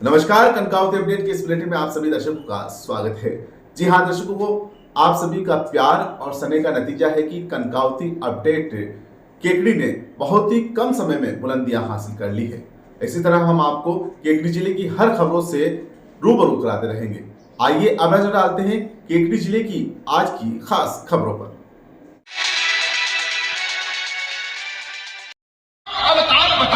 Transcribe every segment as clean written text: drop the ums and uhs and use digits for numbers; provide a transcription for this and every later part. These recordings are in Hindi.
नमस्कार, कनकावती अपडेट के इस बुलेटिन में आप सभी दर्शकों का स्वागत है। जी हाँ दर्शकों को आप सभी का प्यार और स्नेह का नतीजा है कि कनकावती अपडेट केकड़ी ने बहुत ही कम समय में बुलंदियां हासिल कर ली है। इसी तरह हम आपको केकड़ी जिले की हर खबरों से रूबरू कराते रहेंगे। आइए अब नजर डालते हैं केकड़ी जिले की आज की खास खबरों पर।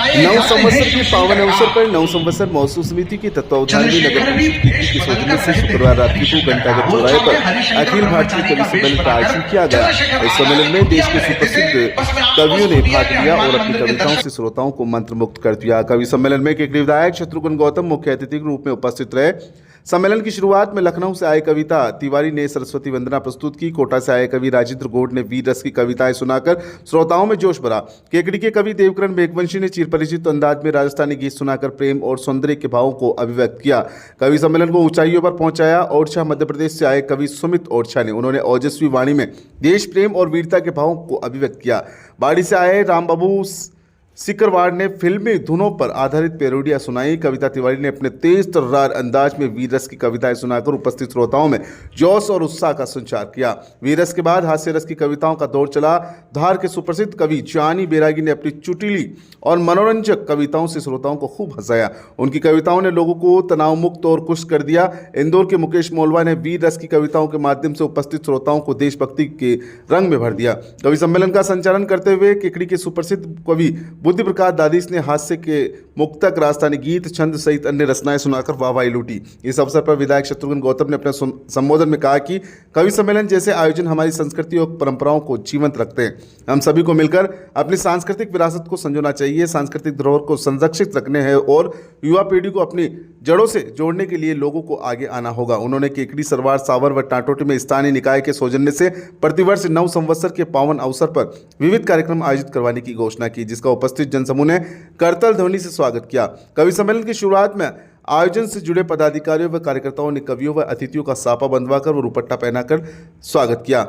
नव संवत्सर के पावन अवसर पर नव संवत्सर महोत्सव समिति के तत्वावधान में नगर परिषद की सौजन्य से शुक्रवार रात्रि को घंटाघर चौराहे पर अखिल भारतीय कवि सम्मेलन का आयोजन किया गया। इस सम्मेलन में देश के सुप्रसिद्ध कवियों ने भाग लिया और अपनी कविताओं से श्रोताओं को मंत्रमुग्ध कर दिया। कवि सम्मेलन में केकड़ी विधायक शत्रुघ्न गौतम मुख्य अतिथि के रूप में उपस्थित रहे। सम्मेलन की शुरुआत में लखनऊ से आए कविता तिवारी ने सरस्वती वंदना प्रस्तुत की। कोटा से आए कवि राजेंद्र गोड ने वीर रस की कविताएं सुनाकर श्रोताओं में जोश भरा। केकड़ी के कवि देवकरण मेघवंशी ने चिरपरिचित अंदाज में राजस्थानी गीत सुनाकर प्रेम और सौंदर्य के भावों को अभिव्यक्त किया। कवि सम्मेलन को ऊंचाइयों पर पहुंचाया। ओरछा मध्य प्रदेश से आए कवि सुमित ओरछा ने उन्होंने ओजस्वी वाणी में देश प्रेम और वीरता के भावों को अभिव्यक्त किया। बाड़ी से आए रामबाबू सिकरवाड़ ने फिल्मी धुनों पर आधारित पैरोडियां सुनाई। कविता तिवारी ने अपने तेज तर्रार अंदाज में वीर रस की कविताएं सुनाकर उपस्थित श्रोताओं में जोश और उत्साह का संचार किया। वीर रस के बाद हास्य रस की कविताओं का दौर चला। धार के सुप्रसिद्ध कवि चानी बैरागी ने अपनी चुटीली और मनोरंजक कविताओं से श्रोताओं को खूब हंसाया। उनकी कविताओं ने लोगों को तनाव मुक्त और खुश कर दिया। इंदौर के मुकेश मोलवा ने वीर रस की कविताओं के माध्यम से उपस्थित श्रोताओं को देशभक्ति के रंग में भर दिया। कवि सम्मेलन का संचालन करते हुए केकड़ी के सुप्रसिद्ध कवि बुद्धि प्रकाश दादीस ने हास्य के मुक्तक, राजस्थानी गीत, छंद सहित अन्य रचनाएं सुनाकर वाहवाही लूटी। इस अवसर पर विधायक शत्रुघ्न गौतम ने अपने संबोधन में कहा कि कवि सम्मेलन जैसे आयोजन हमारी संस्कृति और परंपराओं को जीवंत रखते हैं। हम सभी को मिलकर अपनी सांस्कृतिक विरासत को संजोना चाहिए, सांस्कृतिक धरोहर को संरक्षित रखने हैं और युवा पीढ़ी को अपनी जड़ों से जोड़ने के लिए लोगों को आगे आना होगा। उन्होंने केकड़ी, सरवार, सावर व टाटोटी में स्थानीय निकाय के सौजन्य से प्रतिवर्ष नव संवत्सर के पावन अवसर पर विविध कार्यक्रम आयोजित करवाने की घोषणा की, जिसका उपस्थित जनसमूह ने करतल ध्वनि से स्वागत किया। कवि सम्मेलन की शुरुआत में आयोजन से जुड़े पदाधिकारियों व कार्यकर्ताओं ने कवियों व अतिथियों का साफा बंधवाकर व रुपट्टा पहनाकर स्वागत किया।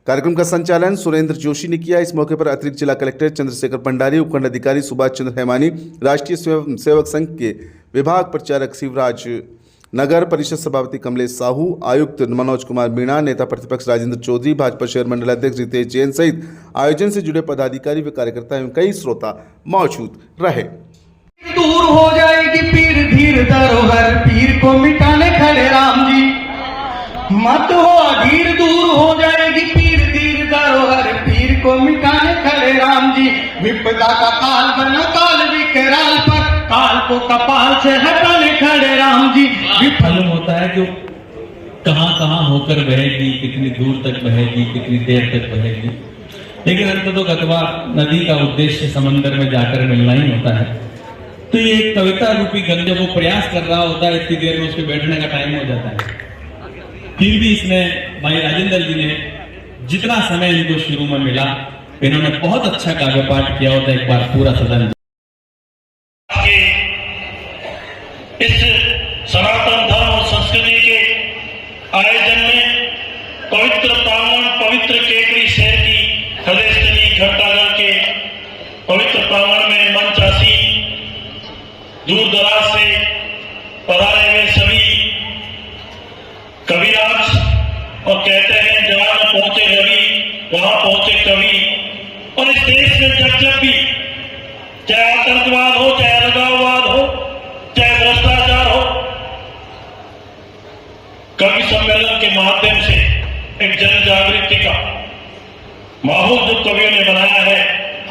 कार्यक्रम का संचालन सुरेंद्र जोशी ने किया। इस मौके पर अतिरिक्त जिला कलेक्टर चंद्रशेखर भंडारी, उपखंड अधिकारी सुभाष चंद्र हेमानी, राष्ट्रीय स्वयं सेवक संघ के विभाग प्रचारक शिवराज, नगर परिषद सभापति कमलेश साहू, आयुक्त मनोज कुमार मीणा, नेता प्रतिपक्ष राजेंद्र चौधरी, भाजपा शहर मंडल अध्यक्ष रितेश जैन सहित आयोजन से जुड़े पदाधिकारी व कार्यकर्ता एवं कई श्रोता मौजूद रहे। दूर हो जाएगी पीर धीर धरोहर, पीर को मिटाने खड़े राम जी। मत हो अधीर, दूर हो जाएगी पीर धीर धरोहर, पीर को मिटाने खड़े राम जी। विपदा का काल बना काल विकराल पर, काल को कपाल से हटाने खड़े राम जी। मालूम होता है जो कहां कहां होकर बहेगी, कितनी दूर तक बहेगी, कितनी देर तक बहेगी, लेकिन अंत तो गतवा नदी का उद्देश्य समंदर में जाकर मिलना ही होता है। तो ये एक कविता रूपी गंध जब वो प्रयास कर रहा होता है, इतनी देर में उसके बैठने का टाइम हो जाता है। फिर भी इसमें भाई राजेंद्र जी ने जितना समय इनको शुरू में मिला, इन्होंने बहुत अच्छा काव्य पाठ किया होता है। एक बार पूरा सदन इस सनातन धर्म और संस्कृति के आयोजन में पवित्र प्रांगण, पवित्र केकड़ी शहर की हृदयस्थली घंटाघर के पवित्र प्रांगण में मंच आसीन दूर दराज से पधारे हुए सभी कविराज, और कहते हैं जहां पहुंचे रवि वहां पहुंचे कवि। और इस देश में जब जब भी चाहे आतंकवाद हो, चाहे अलगाववाद हो, चाहे भ्रष्टाचार हो, कवि सम्मेलन के माध्यम से एक जन जागृति का माहौल जो कवियों ने बनाया है,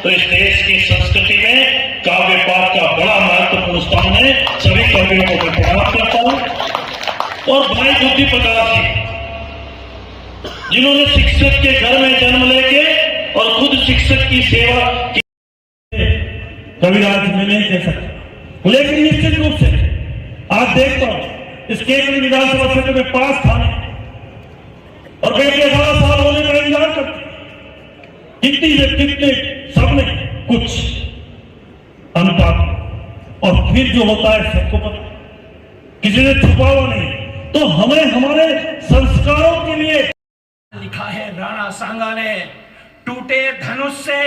तो इस देश की संस्कृति में काव्य पाठ का बड़ा महत्वपूर्ण स्थान है। सभी कवियों को मैं प्रणाम करता हूं। और भाई बुद्धि प्रकाश जी, जिन्होंने शिक्षक के घर में जन्म लेके और खुद शिक्षक की सेवा की, कविराज में नहीं कह सकते, लेकिन निश्चित रूप से आज देखता हूं इस केकड़ी विधानसभा क्षेत्र में 5 थाने और बेटे 18 साल होने का इंतजार करते, कितने सबने कुछ अनुपात, और फिर जो होता है सबको पता, किसी ने छुपा हुआ नहीं। तो हमें हमारे संस्कारों के लिए लिखा है राणा सांगा ने, टूटे धनुष से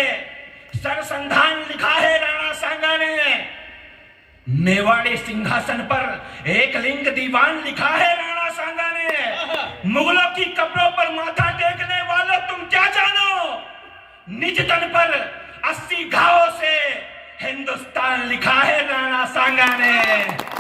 सरसंधान लिखा है राणा सांगा ने। मेवाड़ी सिंहासन पर एक लिंग दीवान लिखा है राणा सांगा ने। मुगलों की कब्रों पर माथा टेकने वालों तुम क्या जानो, निज तन पर 80 घावों से हिंदुस्तान लिखा है राणा सांगा ने।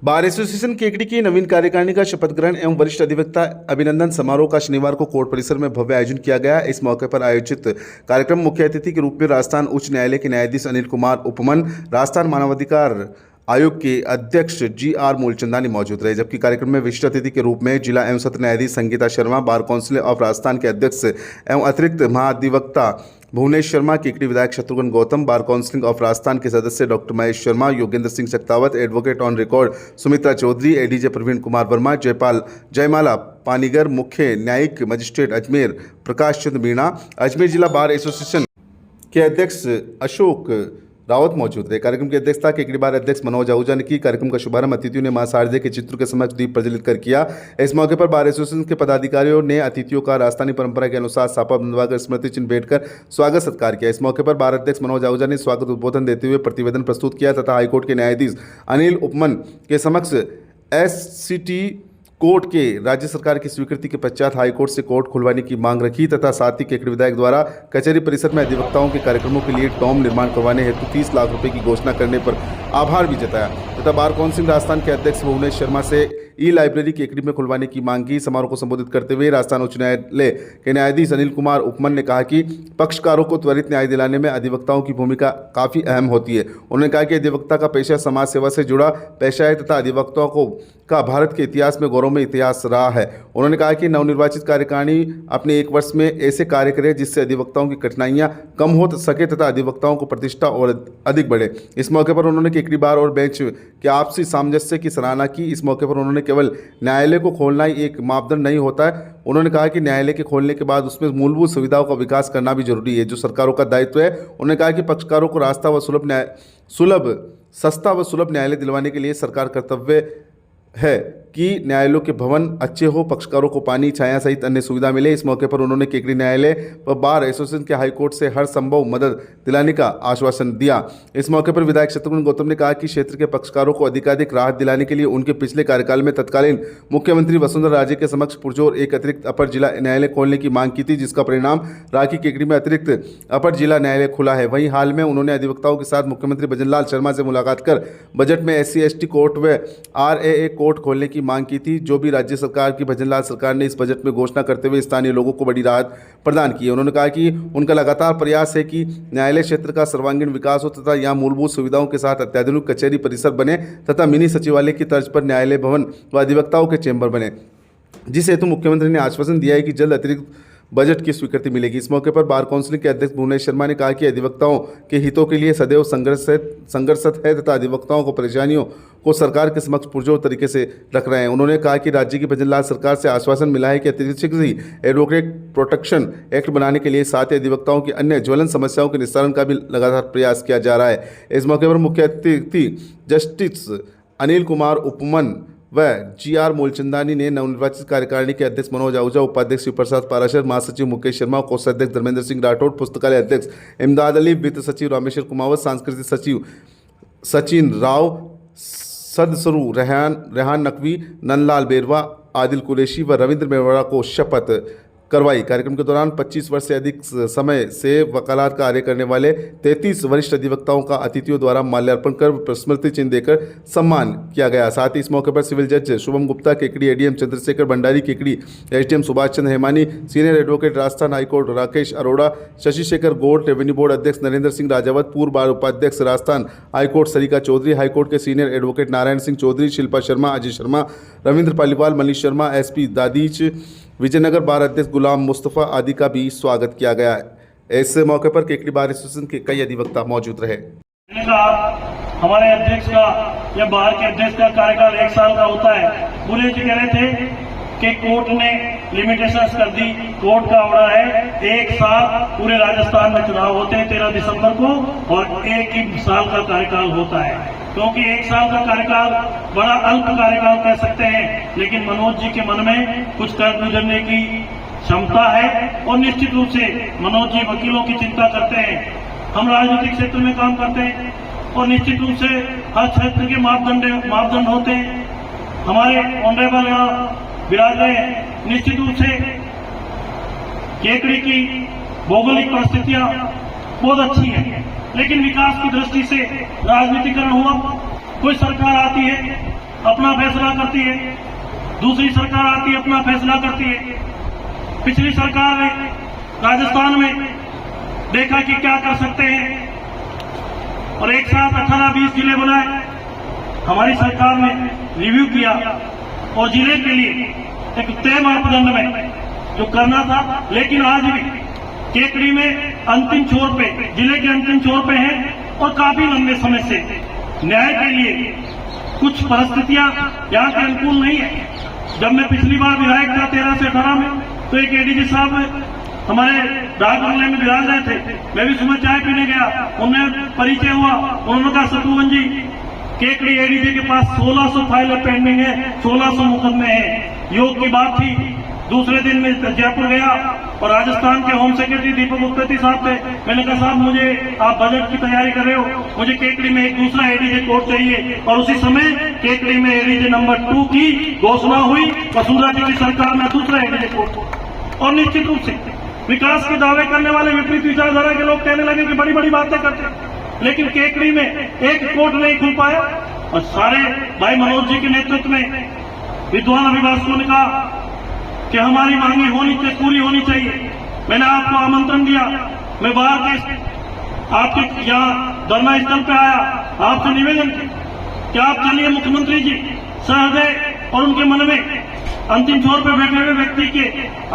बार एसोसिएशन केकड़ी की नवीन कार्यकारिणी का शपथ ग्रहण एवं वरिष्ठ अधिवक्ता अभिनंदन समारोह का शनिवार को कोर्ट परिसर में भव्य आयोजन किया गया। इस मौके पर आयोजित कार्यक्रम मुख्य अतिथि के रूप में राजस्थान उच्च न्यायालय के न्यायाधीश अनिल कुमार उपमन, राजस्थान मानवाधिकार आयोग के अध्यक्ष GR मूलचंदानी मौजूद रहे, जबकि कार्यक्रम में विशिष्ट अतिथि के रूप में जिला एवं सत्र न्यायाधीश Sangeeta Sharma, bar council of Rajasthan के अध्यक्ष एवं अतिरिक्त महाधिवक्ता भुवनेश शर्मा, केकड़ी विधायक Shatrughan Gautam, bar council of Rajasthan के सदस्य doctor Mahesh Sharma, Yogendra Singh Saktawat, advocate on record Sumitra Choudhary, ADJ Praveen Kumar Verma, Jaimala Panigar, मुख्य न्यायिक मजिस्ट्रेट अजमेर प्रकाश चंद्र मीणा, अजमेर जिला बार एसोसिएशन के अध्यक्ष अशोक रावत मौजूद रहे। कार्यक्रम की अध्यक्षता केकड़ी बार अध्यक्ष मनोज आहूजा ने की। कार्यक्रम का शुभारंभ अतिथियों ने मां शारदे के चित्र के समक्ष दीप प्रज्वलित कर किया। इस मौके पर बार एसोसिएशन के पदाधिकारियों ने अतिथियों का राजस्थानी परंपरा के अनुसार साफा बंधवाकर स्मृति चिन्ह भेंटकर स्वागत सत्कार किया। इस मौके पर बार अध्यक्ष मनोज आहूजा ने स्वागत उद्बोधन देते हुए प्रतिवेदन प्रस्तुत किया तथा हाईकोर्ट के न्यायाधीश अनिल उपमन के समक्ष SCT कोर्ट के राज्य सरकार की स्वीकृति के पश्चात हाईकोर्ट से कोर्ट खुलवाने की मांग रखी तथा साथ ही केकड़ी विधायक द्वारा कचहरी परिसर में अधिवक्ताओं के कार्यक्रमों के लिए टॉम निर्माण करवाने हेतु 30 लाख रुपए की घोषणा करने पर आभार भी जताया तथा बार काउंसिल राजस्थान के अध्यक्ष भुवनेश शर्मा से लाइब्रेरी केकड़ी में खुलवाने की मांग की। समारोह को संबोधित करते हुए राजस्थान उच्च न्यायालय के न्यायाधीश अनिल कुमार उपमन ने कहा कि पक्षकारों को त्वरित न्याय दिलाने में अधिवक्ताओं की भूमिका काफी अहम होती है। उन्होंने कहा कि अधिवक्ता का पेशा समाज सेवा से जुड़ा पेशा है तथा अधिवक्ताओं का भारत के इतिहास में गौरवमय इतिहास रहा है। उन्होंने कहा कि नवनिर्वाचित कार्यकारिणी अपने 1 वर्ष में ऐसे कार्य करे जिससे अधिवक्ताओं की कठिनाइयां कम हो सके तथा अधिवक्ताओं को प्रतिष्ठा और अधिक बढ़े। इस मौके पर उन्होंने केकड़ी बार और बेंच के आपसी सामंजस्य की सराहना की। इस मौके पर उन्होंने केवल न्यायालय को खोलना ही एक मापदंड नहीं होता है। उन्होंने कहा कि न्यायालय के खोलने के बाद उसमें मूलभूत सुविधाओं का विकास करना भी जरूरी है, जो सरकारों का दायित्व है। उन्होंने कहा कि पक्षकारों को रास्ता व सस्ता व सुलभ न्यायालय दिलवाने के लिए सरकार कर्तव्य है कि न्यायालयों के भवन अच्छे हो, पक्षकारों को पानी, छाया सहित अन्य सुविधा मिले। इस मौके पर उन्होंने केकड़ी न्यायालय व बार एसोसिएशन के हाईकोर्ट से हर संभव मदद दिलाने का आश्वासन दिया। इस मौके पर विधायक शत्रुघ्न गौतम ने कहा कि क्षेत्र के पक्षकारों को अधिकाधिक राहत दिलाने के लिए उनके पिछले कार्यकाल में तत्कालीन मुख्यमंत्री वसुंधरा राजे के समक्ष पुरजोर एक अतिरिक्त अपर जिला न्यायालय खोलने की मांग की थी, जिसका परिणाम रहा कि केकड़ी में अतिरिक्त अपर जिला न्यायालय खुला है। वहीं हाल में उन्होंने अधिवक्ताओं के साथ मुख्यमंत्री भजनलाल शर्मा से मुलाकात कर बजट में SC/ST कोर्ट व RAA कोर्ट खोलने की मांग की थी, जो भी राज्य सरकार की भजनलाल सरकार ने इस बजट में घोषणा करते हुए स्थानीय लोगों को बड़ी राहत प्रदान की है। उन्होंने कहा कि उनका लगातार प्रयास है कि न्यायालय क्षेत्र का सर्वांगीण विकास हो तथा यहाँ मूलभूत सुविधाओं के साथ अत्याधुनिक कचहरी परिसर बने तथा मिनी सचिवालय की तर्ज पर न्यायालय भवन व अधिवक्ताओं के चैम्बर बने, जिस हेतु मुख्यमंत्री ने आश्वासन दिया है कि जल्द अतिरिक्त बजट की स्वीकृति मिलेगी। इस मौके पर बार काउंसिल के अध्यक्ष भुवनेश शर्मा ने कहा कि अधिवक्ताओं के हितों के लिए सदैव संघर्षरत है तथा अधिवक्ताओं को परेशानियों को सरकार के समक्ष पुरजोर तरीके से रख रहे हैं। उन्होंने कहा कि राज्य की भजनलाल सरकार से आश्वासन मिला है कि अतिरिक्त शीघ्र ही एडवोकेट प्रोटेक्शन एक्ट बनाने के लिए साथ ही अधिवक्ताओं की अन्य ज्वलंत समस्याओं के निस्तारण का भी लगातार प्रयास किया जा रहा है। इस मौके पर मुख्य अतिथि जस्टिस अनिल कुमार उपमन व GR मूलचंदानी ने नवनिर्वाचित कार्यकारिणी के अध्यक्ष मनोज आहूजा, उपाध्यक्ष शिव प्रसाद पाराशर, महासचिव मुकेश शर्मा, कोषाध्यक्ष धर्मेंद्र सिंह राठौड़, पुस्तकालय अध्यक्ष इमदाद अली, वित्त सचिव रामेश्वर कुमावत, सांस्कृतिक सचिव सचिन राव, सदसरू रेहान नकवी, नंदलाल बेरवा, आदिल कुरैशी व रविंद्र मेवाड़ा को शपथ करवाई। कार्यक्रम के दौरान 25 वर्ष से अधिक समय से वकालत कार्य करने वाले 33 वरिष्ठ अधिवक्ताओं का अतिथियों द्वारा माल्यार्पण कर स्मृति चिन्ह देकर सम्मान किया गया। साथ ही इस मौके पर सिविल जज Shubham Gupta, Kekri ADM Chandrashekhar Bhandari, Kekri SDM Subhash Chandra Hemani, senior advocate Rajasthan high court Rakesh Arora, Shashi Shekhar Gaur, revenue board अध्यक्ष नरेंद्र सिंह राजावत, पूर्व बार उपाध्यक्ष राजस्थान हाईकोर्ट सरिका चौधरी, हाईकोर्ट के senior advocate Narayan Singh Chaudhary, Shilpa Sharma, Ajay Sharma, Ravindra Paliwal, Manish Sharma, SP Dadhich, Vijaynagar bar अध्यक्ष गुलाम मुस्तफ़ा आदि का भी स्वागत किया गया है। इस मौके पर केकड़ी बार एसोसिएशन के कई अधिवक्ता मौजूद रहे। हमारे अध्यक्ष का या बार के अध्यक्ष का कार्यकाल 1 साल का होता है। पूरे जी कह रहे थे कि कोर्ट ने लिमिटेशंस कर दी, कोर्ट का ऑर्डर है 1 साल पूरे राजस्थान में चुनाव होते हैं 13 दिसंबर को और 1 ही साल का कार्यकाल होता है, क्योंकि 1 साल का कार्यकाल बड़ा अल्प कार्यकाल कह सकते हैं, लेकिन मनोज जी के मन में कुछ कर गुजरने की क्षमता है और निश्चित रूप से मनोज जी वकीलों की चिंता करते हैं, हम राजनीतिक क्षेत्र में काम करते हैं और निश्चित रूप से हर क्षेत्र के मापदंड होते हैं। हमारे ऑनरेबल यहाँ विराज रहे हैं। निश्चित रूप से केकड़ी की भौगोलिक परिस्थितियां बहुत अच्छी हैं, लेकिन विकास की दृष्टि से राजनीतिकरण हुआ। कोई सरकार आती है अपना फैसला करती है, दूसरी सरकार आती है अपना फैसला करती है। पिछली सरकार ने राजस्थान में देखा कि क्या कर सकते हैं और एक साथ 18-20 जिले बनाए। हमारी सरकार ने रिव्यू किया और जिले के लिए एक तय मापदंड में जो करना था, लेकिन आज भी केकड़ी में अंतिम छोर पे, जिले के अंतिम छोर पे हैं और काफी लंबे समय से न्याय के लिए कुछ परिस्थितियां यहाँ के अनुकूल नहीं है। जब मैं पिछली बार विधायक था 13 से 18 में, तो एक एडीजी साहब हमारे डाक बंगले में विराज रहे थे। मैं भी सुबह चाय पीने गया, उनमें परिचय हुआ। उन्होंने कहा शत्रुघ्न जी, केकड़ी एडीजी के पास 1600 फाइलें पेंडिंग है, 1600 मुकदमे हैं। योग की बात थी। दूसरे दिन में जयपुर गया और राजस्थान के होम सेक्रेटरी दीपक उप्रेती साहब थे। मैंने कहा साहब, मुझे आप बजट की तैयारी कर रहे हो, मुझे केकड़ी में एक दूसरा एडीजे कोर्ट चाहिए। और उसी समय केकड़ी में एडीजे नंबर 2 की घोषणा हुई। वसुंधरा जी की सरकार में दूसरा एडीजे कोर्ट। और निश्चित रूप से विकास के दावे करने वाले विपरीत विचारधारा के लोग कहने लगे कि बड़ी बड़ी बातें करते हैं, लेकिन केकड़ी में एक कोर्ट नहीं खुल पाया। और सारे भाई मनोज जी के नेतृत्व में विद्वान अभिभाषकों ने कहा कि हमारी मांगे पूरी होनी चाहिए। मैंने आपको आमंत्रण दिया, मैं बाहर के आपके यहाँ धरना स्थल पे आया, आपसे निवेदन किया कि आप चलिए मुख्यमंत्री जी सहृदय और उनके मन में अंतिम छोर पर बैठे हुए व्यक्ति के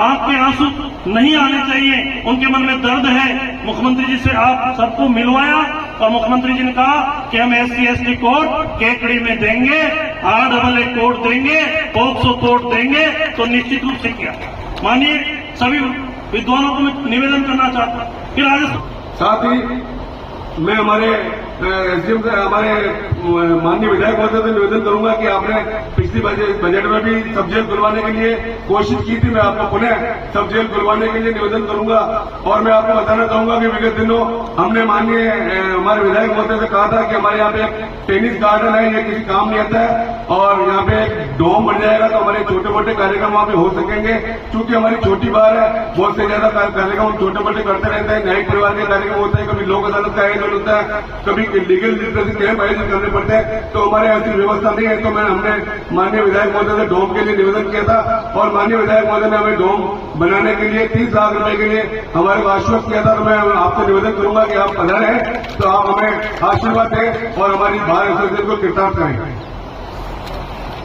आपके आंसू नहीं आने चाहिए, उनके मन में दर्द है। मुख्यमंत्री जी से आप सबको मिलवाया और मुख्यमंत्री जी ने कहा कि हम SC/ST कोर्ट केकड़ी में देंगे, RAA कोर्ट देंगे, पॉक्सो कोर्ट देंगे। तो निश्चित रूप से किया। मानिए, सभी विद्वानों को मैं निवेदन करना चाहता हूँ कि राजस्थान साथ ही मैं हमारे एसडीएम से, हमारे माननीय विधायक महोदय से निवेदन करूंगा कि आपने पिछली बजट में भी सब जेल खुलवाने के लिए कोशिश की थी। मैं आपको पुनः सब जेल खुलवाने के लिए निवेदन करूंगा। और मैं आपको बताना चाहूंगा कि विगत दिनों हमने माननीय हमारे विधायक महोदय से कहा था कि हमारे यहाँ पे एक टेनिस गार्डन है, ये किसी काम नहीं आता है और यहाँ पे एक डोम बन जाएगा तो हमारे छोटे मोटे कार्यक्रम वहाँ पे हो सकेंगे। क्योंकि हमारी छोटी बार है, बहुत से ज्यादा कार्यक्रम हम छोटे मोटे करते रहते हैं। न्यायिक परिवार के कार्यक्रम होते हैं, कभी लोक अदालत का आयोजन होता है, कभी लीगल लिटरेसी कैंप आयोजन करने पड़ते हैं। तो हमारे ऐसी व्यवस्था नहीं है। तो हमने माननीय विधायक महोदय से डोम के लिए निवेदन किया था और माननीय विधायक महोदय ने हमें डोम बनाने के लिए 30 लाख रुपए के लिए हमारे को आश्वस्त किया था। तो मैं आपसे निवेदन करूंगा कि आप पधारे तो आप हमें आशीर्वाद दें और हमारी बार एसोसिएशन को कृतार्थ करें।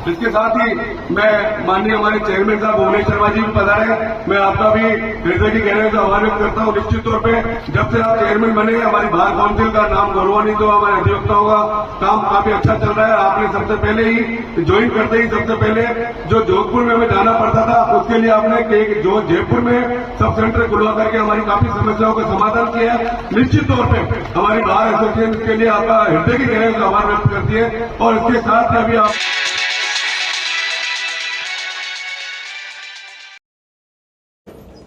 इसके साथ ही मैं माननीय हमारे चेयरमैन साहब भुवनेश शर्मा जी भी पधारे, मैं आपका भी हृदय की गहराई से आभार व्यक्त करता हूँ। निश्चित तौर पे जब से आप चेयरमैन बने, हमारी बार काउंसिल का नाम गौरवान्वित तो हमारे अधिवक्ताओं का काम काफी अच्छा चल रहा है। आपने सबसे पहले ही ज्वाइन करते ही सबसे पहले जो जोधपुर में हमें जाना पड़ता था, उसके लिए आपने जो जयपुर में सब सेंटर खुलवा करके हमारी काफी समस्याओं का समाधान किया है। निश्चित तौर पर हमारी बार एसोसिएशन के लिए आपका हृदय की गहराई से आभार व्यक्त करती है। और इसके साथ ही अभी आप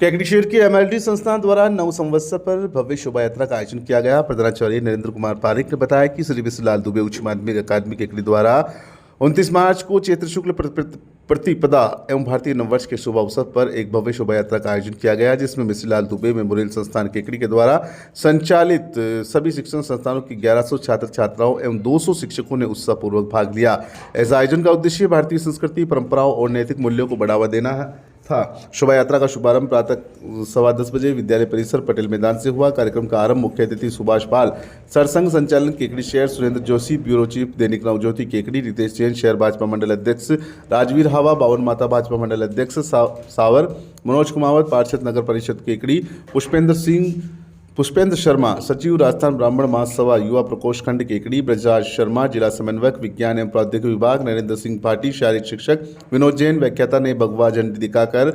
केकड़ी शहर के MLD संस्थान द्वारा 9 संवत्सर पर भव्य शोभा यात्रा का आयोजन किया गया। प्रधानाचार्य नरेंद्र कुमार पारिक ने बताया कि श्री विश्वलाल दुबे उच्च माध्यमिक अकादमी केकड़ी द्वारा 29 मार्च को चैत्र शुक्ल प्रतिपदा एवं भारतीय नववर्ष के शुभ अवसर पर एक भव्य शोभा यात्रा का आयोजन किया गया, जिसमें मिश्रीलाल दुबे मेमोरियल संस्थान केकड़ी के द्वारा संचालित सभी शिक्षण संस्थानों की 1100 छात्र छात्राओं एवं 200 शिक्षकों ने उत्साहपूर्वक भाग लिया। इस आयोजन का उद्देश्य भारतीय संस्कृति, परंपराओं और नैतिक मूल्यों को बढ़ावा देना था। शोभा यात्रा का शुभारंभ प्रातः 10:15 बजे विद्यालय परिसर पटेल मैदान से हुआ। कार्यक्रम का आरंभ मुख्य अतिथि सुभाष पाल, सरसंघ संचालन केकड़ी शहर, सुरेंद्र जोशी ब्यूरो चीफ दैनिक नवज्योति केकड़ी, रितेश जैन शहर भाजपा मंडल अध्यक्ष, राजवीर हावा बावन माता भाजपा मंडल अध्यक्ष सावर, मनोज कुमावत पार्षद नगर परिषद केकड़ी, पुष्पेंद्र शर्मा सचिव राजस्थान ब्राह्मण महासभा युवा प्रकोष्ठ खंड केकड़ी, ब्रजराज शर्मा जिला समन्वयक विज्ञान एवं प्रौद्योगिकी विभाग, नरेंद्र सिंह भाटी शारीरिक शिक्षक, विनोद जैन व्याख्याता ने भगवा झंडी दिखाकर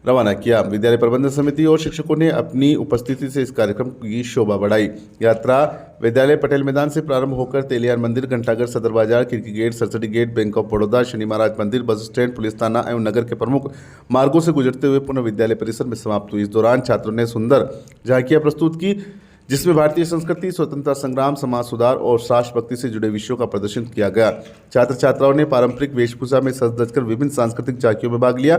रवाना किया। विद्यालय प्रबंधन समिति और शिक्षकों ने अपनी उपस्थिति से इस कार्यक्रम की शोभा बढ़ाई। यात्रा विद्यालय पटेल मैदान से प्रारंभ होकर तेलियार मंदिर, घंटाघर, Sadar Bazaar, Khidki gate, Saraswati gate, bank of Baroda, Shani Maharaj मंदिर, बस स्टैंड, पुलिस थाना एवं नगर के प्रमुख मार्गों से गुजरते हुए पुनः विद्यालय परिसर में समाप्त हुई। इस दौरान छात्रों ने सुंदर झांकियां प्रस्तुत की, जिसमें भारतीय संस्कृति, स्वतंत्रता संग्राम, समाज सुधार और राष्ट्रभक्ति से जुड़े विषयों का प्रदर्शन किया गया। छात्र छात्राओं ने पारंपरिक वेशभूषा में सज धजकर विभिन्न सांस्कृतिक झांकियों में भाग लिया।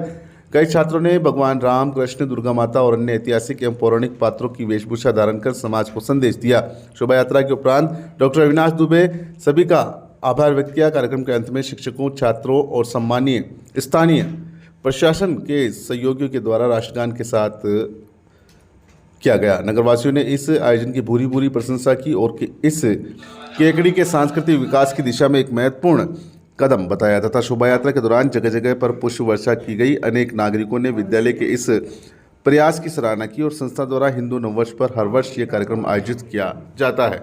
कई छात्रों ने भगवान राम, कृष्ण, दुर्गा माता और अन्य ऐतिहासिक एवं पौराणिक पात्रों की वेशभूषा धारण कर समाज को संदेश दिया। शोभा यात्रा के उपरांत डॉक्टर अविनाश दुबे सभी का आभार व्यक्त किया। कार्यक्रम के अंत में शिक्षकों, छात्रों और सम्मानीय स्थानीय प्रशासन के सहयोगियों के द्वारा राष्ट्रगान के साथ किया गया। नगरवासियों ने इस आयोजन की भूरी भूरी प्रशंसा की और इस केकड़ी के सांस्कृतिक विकास की दिशा में एक महत्वपूर्ण कदम बताया तथा शोभा यात्रा के दौरान जगह जगह पर पुष्प वर्षा की गई। अनेक नागरिकों ने विद्यालय के इस प्रयास की सराहना की और संस्था द्वारा हिंदू नववर्ष पर हर वर्ष ये कार्यक्रम आयोजित किया जाता है।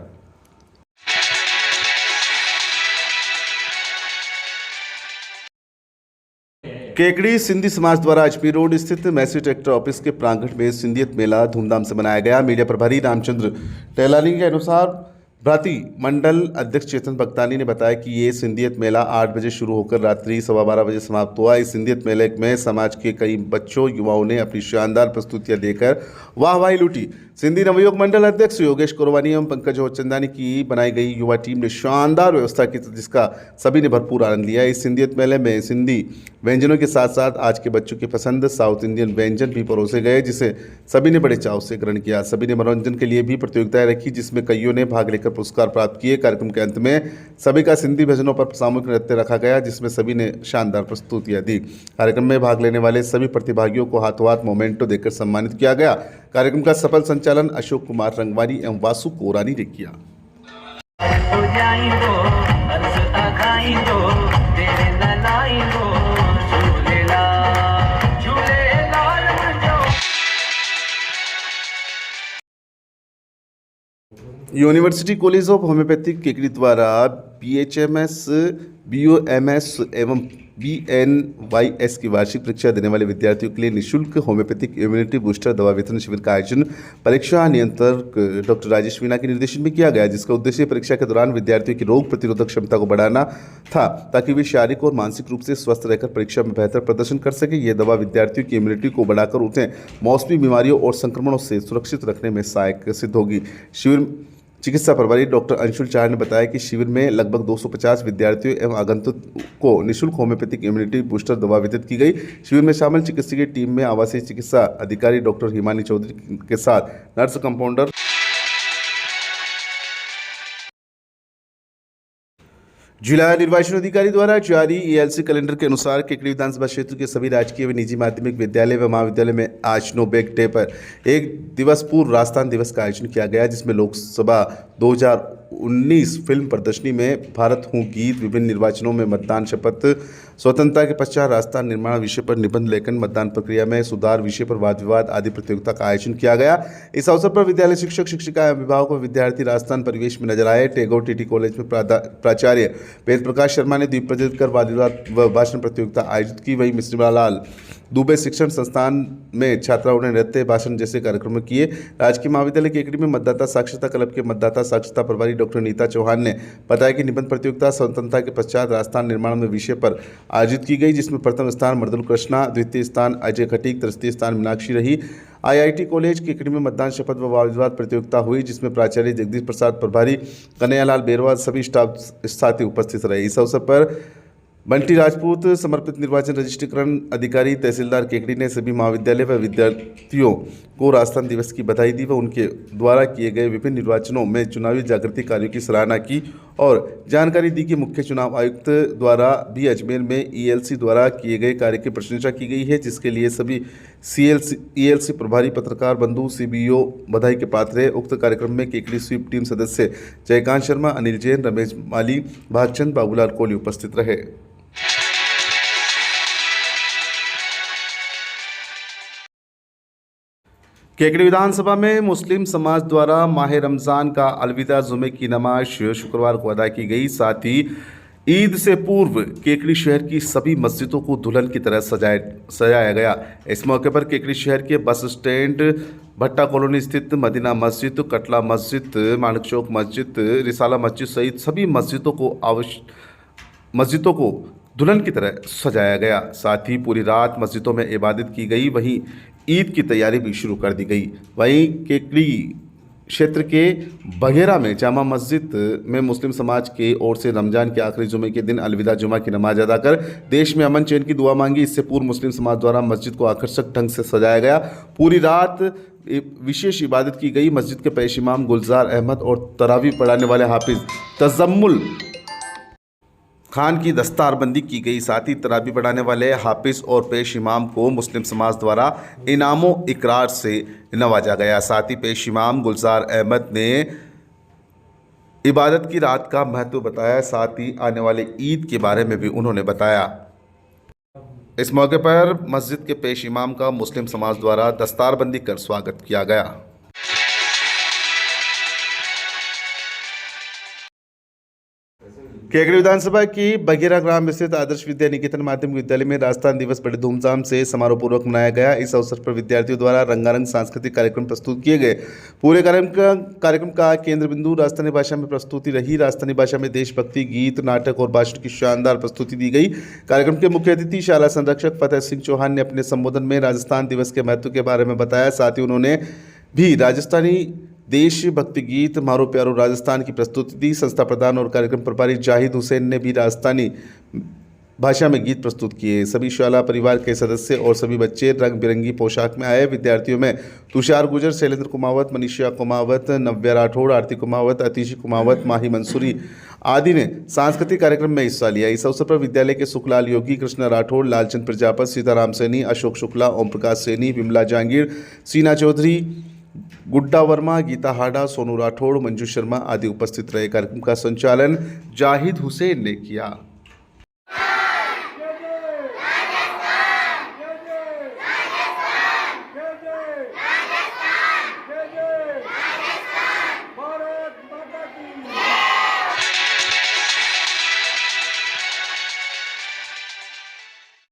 केकड़ी सिंधी समाज द्वारा अजमेर रोड स्थित मैसी ट्रैक्टर ऑफिस के प्रांगण में सिंधियत मेला धूमधाम से मनाया गया। मीडिया प्रभारी रामचंद्र टहलानी के अनुसार भ्राती मंडल अध्यक्ष चेतन भगतानी ने बताया कि ये सिंधियत मेला 8 बजे शुरू होकर रात्रि 12:15 बजे समाप्त हुआ। इस सिंधियत मेले में समाज के कई बच्चों, युवाओं ने अपनी शानदार प्रस्तुतियां देकर वाहवाही लूटी। सिंधी नवयुवक मंडल अध्यक्ष योगेश कोरवानी एवं पंकज चंदानी की बनाई गई युवा टीम ने शानदार व्यवस्था की, जिसका सभी ने भरपूर आनंद लिया। इस सिंधियत मेले में सिंधी व्यंजनों के साथ साथ आज के बच्चों की पसंद साउथ इंडियन व्यंजन भी परोसे गए, जिसे सभी ने बड़े चाव से ग्रहण किया। सभी ने मनोरंजन के लिए भी प्रतियोगिताएं रखी, जिसमें कईयों ने भाग लेकर पुरस्कार प्राप्त किए। कार्यक्रम के अंत में सभी का सिंधी भजनों पर सामूहिक नृत्य रखा गया, जिसमें सभी ने शानदार प्रस्तुतियां दी। कार्यक्रम में भाग लेने वाले सभी प्रतिभागियों को हाथों हाथ मोमेंटो देकर सम्मानित किया गया। कार्यक्रम का सफल संचालन अशोक कुमार रंगवानी एवं वासु कोरानी ने किया। University college of homeopathic Kekri द्वारा BHMS, BOMS एवं BNYS की वार्षिक परीक्षा देने वाले विद्यार्थियों के लिए निःशुल्क होम्योपैथिक इम्यूनिटी बूस्टर दवा वितरण शिविर का आयोजन परीक्षा नियंत्रक डॉक्टर राजेश मीना के निर्देशन में किया गया, जिसका उद्देश्य परीक्षा के दौरान विद्यार्थियों की रोग प्रतिरोधक क्षमता को बढ़ाना था, ताकि वे शारीरिक और मानसिक रूप से स्वस्थ रहकर परीक्षा में बेहतर प्रदर्शन कर सके। ये दवा विद्यार्थियों की इम्यूनिटी को बढ़ाकर उन्हें मौसमी बीमारियों और संक्रमणों से सुरक्षित रखने में सहायक सिद्ध होगी। शिविर चिकित्सा प्रभारी डॉक्टर अंशुल चार ने बताया कि शिविर में लगभग 250 विद्यार्थियों एवं आगंतुक को निःशुल्क होम्योपैथिक इम्यूनिटी बूस्टर दवा वितरित की गई। शिविर में शामिल चिकित्सकीय टीम में आवासीय चिकित्सा अधिकारी डॉक्टर हिमानी चौधरी के साथ नर्स कंपाउंडर जिला निर्वाचन अधिकारी द्वारा जारी ELC कैलेंडर के अनुसार केकड़ी विधानसभा क्षेत्र के सभी राजकीय व निजी माध्यमिक विद्यालय व महाविद्यालय में आज नो बैग डे पर एक दिवस पूर्व राजस्थान दिवस का आयोजन किया गया, जिसमें लोकसभा 2019 फिल्म प्रदर्शनी में भारत हूँ गीत, विभिन्न निर्वाचनों में मतदान शपथ, स्वतंत्रता के पश्चात राजस्थान निर्माण विषय पर निबंध लेखन, मतदान प्रक्रिया में सुधार विषय पर वाद विवाद आदि प्रतियोगिता का आयोजन किया गया। इस अवसर पर विद्यालय शिक्षक, शिक्षिका, अभिभावक व विद्यार्थी राजस्थान परिवेश में नजर आए। टैगोर TT कॉलेज में प्राचार्य वेद प्रकाश शर्मा ने दीप प्रज्वलित कर वाद विवाद व भाषण प्रतियोगिता आयोजित की। वहीं मिश्रीलाल दुबे शिक्षण संस्थान में छात्राओं ने नृत्य, भाषण जैसे कार्यक्रम किए। राजकीय महाविद्यालय केकड़ी में मतदाता साक्षरता क्लब के मतदाता साक्षरता प्रभारी डॉक्टर नीता चौहान ने बताया कि निबंध प्रतियोगिता स्वतंत्रता के पश्चात राजस्थान निर्माण में विषय पर आयोजित की गई, जिसमें प्रथम स्थान मर्दुल कृष्णा, द्वितीय स्थान अजय खटीक, तृतीय स्थान मीनाक्षी रही। IIT कॉलेज केकड़ी में मतदान शपथ व वाद विवाद प्रतियोगिता हुई, जिसमें प्राचार्य जगदीश प्रसाद, प्रभारी कन्हैयालाल बेरवा, सभी स्टाफ साथी उपस्थित रहे। इस अवसर पर बंटी राजपूत, समर्पित निर्वाचन रजिस्ट्रीकरण अधिकारी तहसीलदार केकड़ी ने सभी महाविद्यालय व विद्यार्थियों को राजस्थान दिवस की बधाई दी व उनके द्वारा किए गए विभिन्न निर्वाचनों में चुनावी जागृति कार्यों की सराहना की और जानकारी दी कि मुख्य चुनाव आयुक्त द्वारा भी अजमेर में ELC द्वारा किए गए कार्य की प्रशंसा की गई है, जिसके लिए सभी ELC प्रभारी, पत्रकार बंधु, CBO बधाई के पात्र है। उक्त कार्यक्रम में केकड़ी स्वीप टीम सदस्य जयकांत शर्मा, अनिल जैन, रमेश माली, भागचंद, बाबूलाल कोहली उपस्थित रहे। केकड़ी विधानसभा में मुस्लिम समाज द्वारा माह रमज़ान का अलविदा जुमे की नमाज शुक्रवार को अदा की गई। साथ ही ईद से पूर्व केकड़ी शहर की सभी मस्जिदों को दुल्हन की तरह सजाया गया। इस मौके पर केकड़ी शहर के बस स्टैंड, भट्टा कॉलोनी स्थित मदीना मस्जिद, कटला मस्जिद, माणक चौक मस्जिद, रिसाला मस्जिद सहित सभी मस्जिदों को दुल्हन की तरह सजाया गया। साथ ही पूरी रात मस्जिदों में इबादत की गई। वहीं ईद की तैयारी भी शुरू कर दी गई। वहीं केकड़ी क्षेत्र के बघेरा में जामा मस्जिद में मुस्लिम समाज की ओर से रमजान के आखिरी जुमे के दिन अलविदा जुमा की नमाज अदा कर देश में अमन चैन की दुआ मांगी। इससे पूर्व मुस्लिम समाज द्वारा मस्जिद को आकर्षक ढंग से सजाया गया। पूरी रात विशेष इबादत की गई। मस्जिद के पेश इमाम गुलजार अहमद और तरावी पढ़ाने वाले हाफिज तजम्मुल खान की दस्तारबंदी की गई। साथ ही तरावी पढ़ाने वाले हाफिज और पेश इमाम को मुस्लिम समाज द्वारा इनामों इकरार से नवाजा गया। साथ ही पेश इमाम गुलजार अहमद ने इबादत की रात का महत्व बताया। साथ ही आने वाले ईद के बारे में भी उन्होंने बताया। इस मौके पर मस्जिद के पेश इमाम का मुस्लिम समाज द्वारा दस्तारबंदी कर स्वागत किया गया। केकड़ी विधानसभा की बघेरा ग्राम स्थित आदर्श विद्या निकेतन माध्यमिक विद्यालय में राजस्थान दिवस बड़े धूमधाम से समारोहपूर्वक मनाया गया। इस अवसर पर विद्यार्थियों द्वारा रंगारंग सांस्कृतिक कार्यक्रम प्रस्तुत किए गए। पूरे कार्यक्रम का केंद्र बिंदु राजस्थानी भाषा में प्रस्तुति रही। राजस्थानी भाषा में देशभक्ति गीत, नाटक और भाषण की शानदार प्रस्तुति दी गई। कार्यक्रम के मुख्य अतिथि शाला संरक्षक फतेह सिंह चौहान ने अपने संबोधन में राजस्थान दिवस के महत्व के बारे में बताया। साथ ही उन्होंने भी राजस्थानी देशभक्ति गीत मारो प्यारो राजस्थान की प्रस्तुति दी। संस्था प्रधान और कार्यक्रम प्रभारी जाहिद हुसैन ने भी राजस्थानी भाषा में गीत प्रस्तुत किए। सभी शाला परिवार के सदस्य और सभी बच्चे रंग बिरंगी पोशाक में आए। विद्यार्थियों में तुषार गुजर, शैलेंद्र कुमावत, मनीषा कुमावत, नव्या राठौड़, आरती कुमावत, अतिशी कुमावत, माही मंसूरी आदि ने सांस्कृतिक कार्यक्रम में हिस्सा लिया। इस अवसर पर विद्यालय के सुखलाल योगी, कृष्णा राठौड़, लालचंद प्रजापत, सीताराम सैनी, अशोक शुक्ला, ओम प्रकाश सैनी, विमला जहांगीर, सीना चौधरी, गुड्डा वर्मा, गीता हाडा, सोनू राठौड़, मंजू शर्मा आदि उपस्थित रहे। कार्यक्रम का संचालन जाहिद हुसैन ने किया।